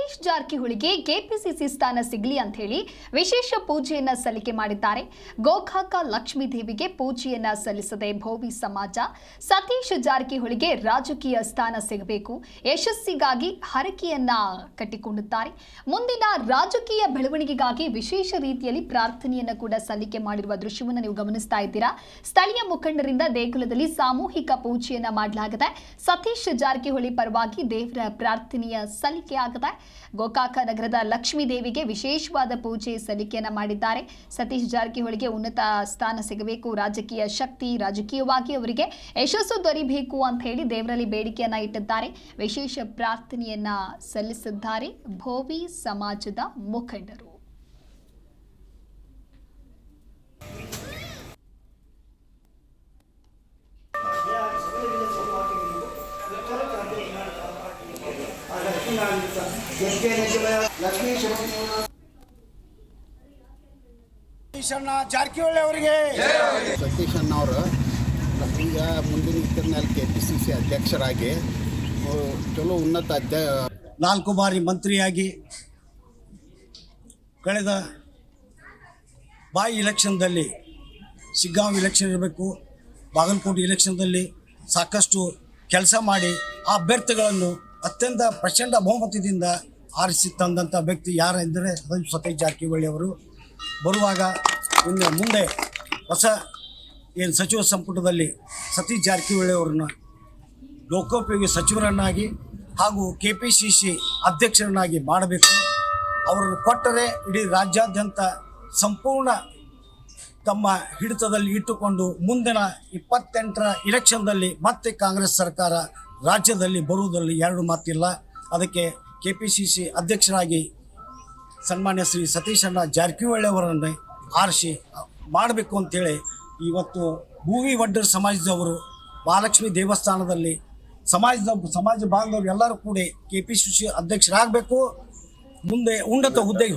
Satish ಜಾರಕಿಹೊಳಿಗೆ KPCC ಸ್ಥಾನ ಸಿಗಲಿ ಅಂತ ಹೇಳಿ ವಿಶೇಷ ಪೂಜೆಯನ್ನ ಸಲ್ಲಿಕೆ ಮಾಡಿದ್ದಾರೆ. ಗೋಕಾಕ ಲಕ್ಷ್ಮೀದೇವಿಗೆ ಪೂಜೆಯನ್ನ ಸಲ್ಲಿಸದೆ ಭೋವಿ ಸಮಾಜ ಸತೀಶ್ ಜಾರಕಿಹೊಳಿಗೆ ರಾಜಕೀಯ ಸ್ಥಾನ ಸಿಗಬೇಕು, ಯಶಸ್ಸಿಗಾಗಿ ಹರಕೆಯನ್ನ ಕಟ್ಟಿಕೊಂಡಿದ್ದಾರೆ. ಮುಂದಿನ ರಾಜಕೀಯ ಬೆಳವಣಿಗೆಗಾಗಿ ವಿಶೇಷ ರೀತಿಯಲ್ಲಿ ಪ್ರಾರ್ಥನೆಯನ್ನ ಕೂಡ ಸಲ್ಲಿಕೆ ಮಾಡಿರುವ ದೃಶ್ಯವನ್ನು ನೀವು ಗಮನಿಸ್ತಾ ಇದ್ದೀರಾ. ಸ್ಥಳೀಯ ಮುಖಂಡರಿಂದ ದೇಗುಲದಲ್ಲಿ ಸಾಮೂಹಿಕ ಪೂಜೆಯನ್ನ ಮಾಡಲಾಗಿದೆ. ಸತೀಶ್ ಜಾರಕಿಹೊಳಿ ಪರವಾಗಿ ದೇವರ ಪ್ರಾರ್ಥನೆಯ ಸಲ್ಲಿಕೆ ಆಗಿದೆ. ಗೋಕಾಕ ನಗರದ ಲಕ್ಷ್ಮೀ ದೇವಿಗೆ ವಿಶೇಷವಾದ ಪೂಜೆ ಸಲ್ಲಿಕೆಯನ್ನ ಮಾಡಿದ್ದಾರೆ. ಸತೀಶ್ ಜಾರಕಿಹೊಳಿಗೆ ಉನ್ನತ ಸ್ಥಾನ ಸಿಗಬೇಕು, ರಾಜಕೀಯ ಶಕ್ತಿ, ರಾಜಕೀಯವಾಗಿ ಅವರಿಗೆ ಯಶಸ್ಸು ದೊರೆಯಬೇಕು ಅಂತ ಹೇಳಿ ದೇವರಲ್ಲಿ ಬೇಡಿಕೆಯನ್ನ ಇಟ್ಟಿದ್ದಾರೆ. ವಿಶೇಷ ಪ್ರಾರ್ಥನೆಯನ್ನ ಸಲ್ಲಿಸಿದ್ದಾರೆ ಭೋವಿ ಸಮಾಜದ ಮುಖಂಡರು. ಸತೀಶ್ ಅಣ್ಣ ಜಾರಕಿಹೊಳಿ ಅವರಿಗೆ ಸತೀಶ್ ಅಣ್ಣ ಅವರು ಈಗ ಮುಂದಿನ ಇತ್ತಿನಲ್ಲಿ ಕೆಪಿಸಿಸಿ ಅಧ್ಯಕ್ಷರಾಗಿ ಚಲೋ ಉನ್ನತ 4 ಬಾರಿ ಮಂತ್ರಿಯಾಗಿ ಕಳೆದ ಬಾಯಿ ಇಲೆಕ್ಷನ್ದಲ್ಲಿ ಶಿಗ್ಗಾಂವ್ ಇಲೆಕ್ಷನ್ ಇರಬೇಕು, ಬಾಗಲಕೋಟೆ ಇಲೆಕ್ಷನ್ದಲ್ಲಿ ಸಾಕಷ್ಟು ಕೆಲಸ ಮಾಡಿ ಆ ಅಭ್ಯರ್ಥಿಗಳನ್ನು ಅತ್ಯಂತ ಪ್ರಚಂಡ ಬಹುಮತದಿಂದ ಆರಿಸಿ ತಂದಂಥ ವ್ಯಕ್ತಿ ಯಾರೆಂದರೆ ಅದು ಸತೀಶ್ ಜಾರಕಿಹೊಳಿ ಅವರು. ಬರುವಾಗ ಇನ್ನು ಮುಂದೆ ಹೊಸ ಏನು ಸಚಿವ ಸಂಪುಟದಲ್ಲಿ ಸತೀಶ್ ಜಾರಕಿಹೊಳಿ ಅವರನ್ನ ಲೋಕೋಪಯೋಗಿ ಸಚಿವರನ್ನಾಗಿ ಹಾಗೂ KPCC ಅಧ್ಯಕ್ಷರನ್ನಾಗಿ ಮಾಡಬೇಕು. ಅವರನ್ನು ಕೊಟ್ಟರೆ ಇಡೀ ರಾಜ್ಯಾದ್ಯಂತ ಸಂಪೂರ್ಣ ತಮ್ಮ ಹಿಡಿತದಲ್ಲಿ ಇಟ್ಟುಕೊಂಡು ಮುಂದಿನ 28ರ ಇಲೆಕ್ಷನ್ದಲ್ಲಿ ಮತ್ತೆ ಕಾಂಗ್ರೆಸ್ ಸರ್ಕಾರ ರಾಜ್ಯದಲ್ಲಿ ಬರುವುದರಲ್ಲಿ ಎರಡು ಮಾತಿಲ್ಲ. ಅದಕ್ಕೆ KPCC ಅಧ್ಯಕ್ಷರಾಗಿ ಸನ್ಮಾನ್ಯ ಶ್ರೀ ಸತೀಶ್ ಅಣ್ಣ ಜಾರಕಿಹೊಳಿ ಅವರನ್ನು ಆರಿಸಿ ಮಾಡಬೇಕು ಅಂತೇಳಿ ಇವತ್ತು ಭೂವಿ ವಡ್ಡರ್ ಸಮಾಜದವರು ಮಹಾಲಕ್ಷ್ಮಿ ದೇವಸ್ಥಾನದಲ್ಲಿ ಸಮಾಜ ಬಾಂಧವರು ಎಲ್ಲರೂ ಕೂಡಿ KPCC ಅಧ್ಯಕ್ಷರಾಗಬೇಕು, ಮುಂದೆ ಉನ್ನತ ಹುದ್ದೆಗೆ